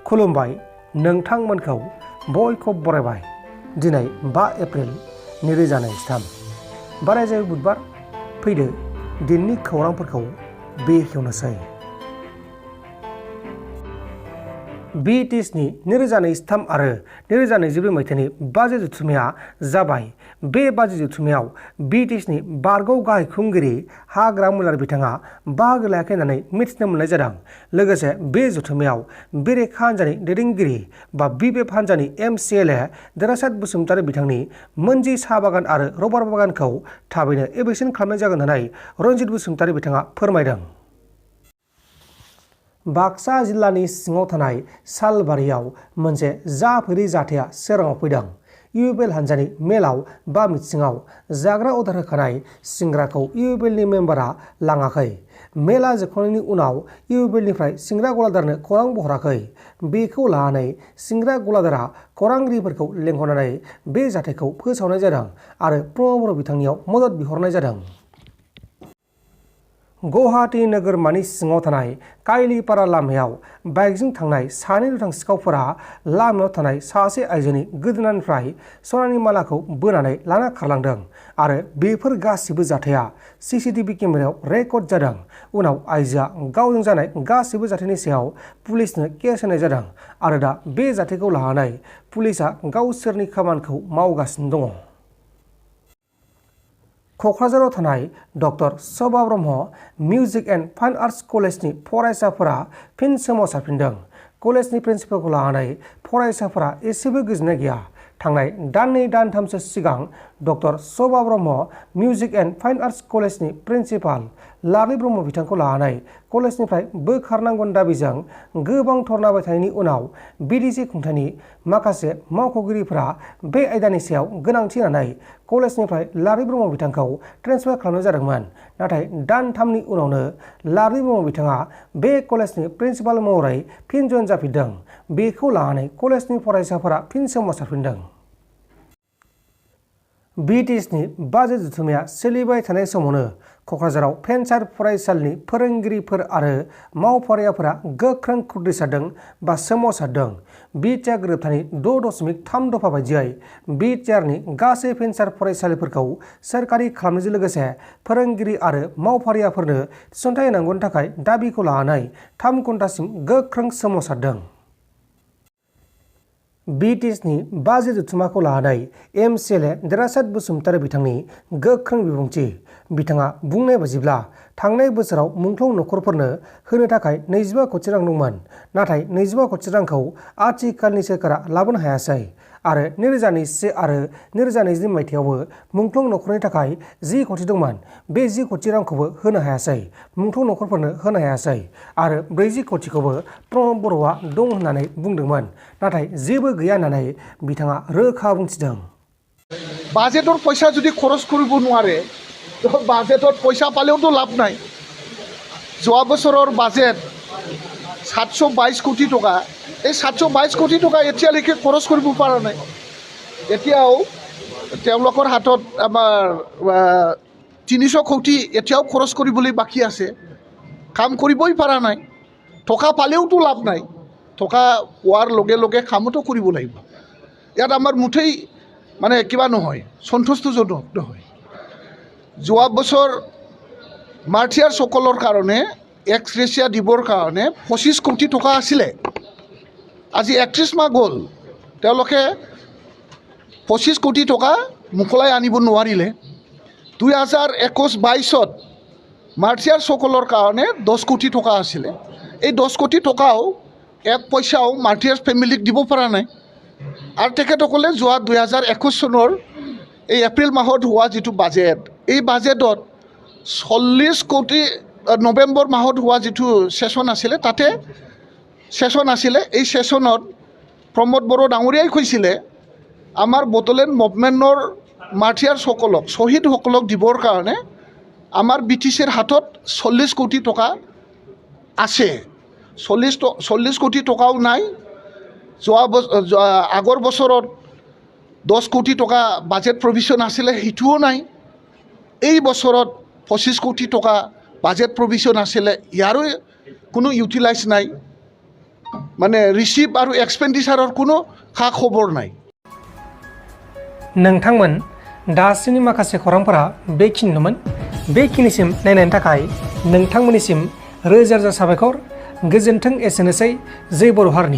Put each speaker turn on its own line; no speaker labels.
खुलुमबाय नोंथांमोनखौ बयखौ बरायबाय दिनै 5 एप्रिल 2023 बाराय बुधबार फैदो दिननि खौरांफोरखौ बेखेवनोसै। BTSनि 2023 आरो 2024 मायथाइनि बाजेट जथुम्माया जाबाय। बे बाजेट जथुम्मायाव BTSनि बारगौ गाहाय खुंगिरि हाग्रा मुलार बिथाङा बाहागो लायाखै होननानै मिथिनो मोननाय जादों। लोगोसे बे जथुम्मायाव बेरेखा हान्जानि दैदेनगिरि बा BPF हान्जानि MCLA देरहासात बसुमतारी बिथांनि मोनजि साहा बागान आरो रबार बागानखौ थाबैनो एभेक्सन खालामनाय जागोन होननानै रनजित बसुमतारी बिथाङा फोरमायदों। बाक्सा जिल्लानि सिङाव थानाय सालबारियाव मोनसे जाफेरै जाथाया सोराङाव फैदों। UPL हान्जानि मेलाव बा मिथिङाव जाग्रा अर्डार होखानाय सिंग्राखौ UPLनि मेम्बारा लाङाखै। मेला जोबखांनायनि उनाव UPLनिफ्राय सिंग्रा गलादारनो खौरां बहराखै। बेखौ लानानै सिंग्रा गलादारा खौरांगिरिफोरखौ लेंहरनानै बे जाथायखौ फोसावनाय जादों आरो प्रमद बर' बिथांनियाव मदद बिहरनाय जादों। गुवाहाटी नोगोरमानि सिङाव थानाय काइलिपारा लामायाव बाइकजों थांनाय सानै दुथां सिखावफोरा लामायाव थानाय सासे आइजोनि गोदोनानिफ्राय सनानि मालाखौ बोनानै लाना खारलांदों आरो बेफोर गासिबो जाथाया CCTV केमेरायाव रेकर्ड जादों। उनाव आइजोआ गावजों जानाय गासिबो जाथायनि सायाव पुलिसनो केस होनाय जादों आरो दा बे जाथायखौ लानानै पुलिसआ गावसोरनि खामानिखौ मावगासिनो दङ। क'क्राझाराव थानाय doctor Shobha Brahma music and fine arts कलेजनि फरायसाफोरा फिन सोमावसारफिनदों। कलेजनि प्रिन्सिपालखौ लानानै फरायसाफोरा एसेबो गोजोननाय गैया। थांनाय दाननै दानथामसो सिगां doctor Shobha Brahma music and fine arts कलेजनि प्रिन्सिपाल लारलि ब्रह्म बिथांखौ लानानै कलेजनिफ्राय बोखारनांगौनि दाबिजों गोबां धरना थानायनि उनाव BDC खुंथायनि माखासे मावख'गिरिफोरा बे आयदानि सायाव गोनांथि होनानै कलेजनिफ्राय लारलि ब्रह्म बिथांखौ ट्रेन्सफार खालामनाय जादोंमोन। नाथाय दानथामनि उनावनो लारलि ब्रह्म बिथाङा बे कलेजनि प्रिन्सिपाल महरै फिन जइन जाफिनदों। बेखौ लानानै कलेजनि फरायसाफोरा फिन सोमावसारफिनदों। BTSनि बाजेट जथुम्माया सोलिबाय थानाय समावनो क'क्राझाराव भेन्सार फरायसालिनि फोरोंगिरिफोर आरो मावफारियाफोरा गोख्रों खुद्रिसारदों बा सोमावसारदों। BTR गोरोबथानि 6.3 दफा बायदियै BTRनि गासै भेन्सार फरायसालिफोरखौ सोरखारि खालामनायजों लोगोसे फोरोंगिरि आरो मावफारियाफोरनो थिसनथाइ होनांगौनि थाखाय दाबिखौ लानानै 3 घन्टासिम गोख्रों सोमावसारदों। BTSनि बाजेट जथुम्माखौ लानानै MCLA देरहासात बसुमतारी बिथांनि गोख्रों बिबुंथि। बिथाङा बुंनाय बायदिब्ला थांनाय बोसोराव मुंख्लं नखरफोरनो होनो थाखाय 25 कोटि रां दंमोन, नाथाय 25 कोटि रांखौ आथिखालनि सोरखारा लाबोनो हायासै आरो 2021 आरो 2022 मायथाइयावबो मुंख्लं नखरनि थाखाय 10 कोटि दंमोन। बे 10 कोटि रांखौबो होनो हायासै, मुंख्लं नखरफोरनो होनो हायासै आरो 40 कोटिखौबो प्रमद बर'आ दं होननानै बुंदोंमोन, नाथाय जेबो गैया होननानै बिथाङा रोखा बुंथिदों।
বাজেটৰ পইচা যদি খৰচ কৰিব নোৱাৰে তো বাজেটত পইচা পালেওতো লাভ নাই। যোৱা বছৰৰ বাজেট 722 কোটি টকা, এই 722 কোটি টকা এতিয়ালৈকে খৰচ কৰিব পৰা নাই। এতিয়াও তেওঁলোকৰ হাতত আমাৰ 300 কোটি এতিয়াও খৰচ কৰিবলৈ বাকী আছে। কাম কৰিবই পৰা নাই। টকা পালেওতো লাভ নাই। টকা পোৱাৰ লগে লগে কামতো কৰিব লাগিব। ইয়াত আমাৰ মুঠেই মানে কিবা নহয়, সন্তুষ্টজনক নহয়। যোৱা বছৰ মাৰ্টিয়াৰসকলৰ কাৰণে এক্স গ্ৰেচিয়া দিবৰ কাৰণে 25 কোটি টকা আছিলে। আজি 31 মাহ গ'ল, তেওঁলোকে 25 কোটি টকা মোকলাই আনিব নোৱাৰিলে। 2021-22ত মাৰ্টিয়াৰসকলৰ কাৰণে 10 কোটি টকা আছিলে। এই 10 কোটি টকাও এক পইচাও মাৰ্টিয়াৰ ফেমিলিক দিব পৰা নাই। আৰু তেখেতসকলে যোৱা 2021 চনৰ এই এপ্ৰিল মাহত হোৱা যিটো বাজেট, এই বাজেটত 40 কোটি নৱেম্বৰ মাহত হোৱা যিটো ছেছন আছিলে, তাতে ছেছন আছিলে। এই ছেছনত প্ৰমদ বড়ো ডাঙৰীয়াই কৈছিলে আমাৰ বড়োলেণ্ড মুভমেণ্টৰ মাৰ্টিয়াৰসকলক, শ্বহীদসকলক দিবৰ কাৰণে আমাৰ BTCৰ হাতত 40 কোটি টকা আছে। 40 কোটি টকাও নাই। আগৰ বছৰত 10 কোটি টকা বাজেট প্ৰভিজন আছিলে, সেইটোও নাই। এই বছৰত 25 কোটি টকা বাজেট প্ৰভিজন আছিলে, ইয়াৰো কোনো ইউটিলাইজ নাই। মানে রিসিভ আৰু এক্সপেন্ডিচাৰৰ কোনো খা খবৰ নাই
नोंथांमोन दासिमनि माखासे खौरांफोरा बेखिनिनोमोन बेखिनिसिम नायनायनि थाखाय नोंथांमोननिसिम रोजा रोजा साबायखर गोजोन्थों एसेनोसै जै बर' हारिनि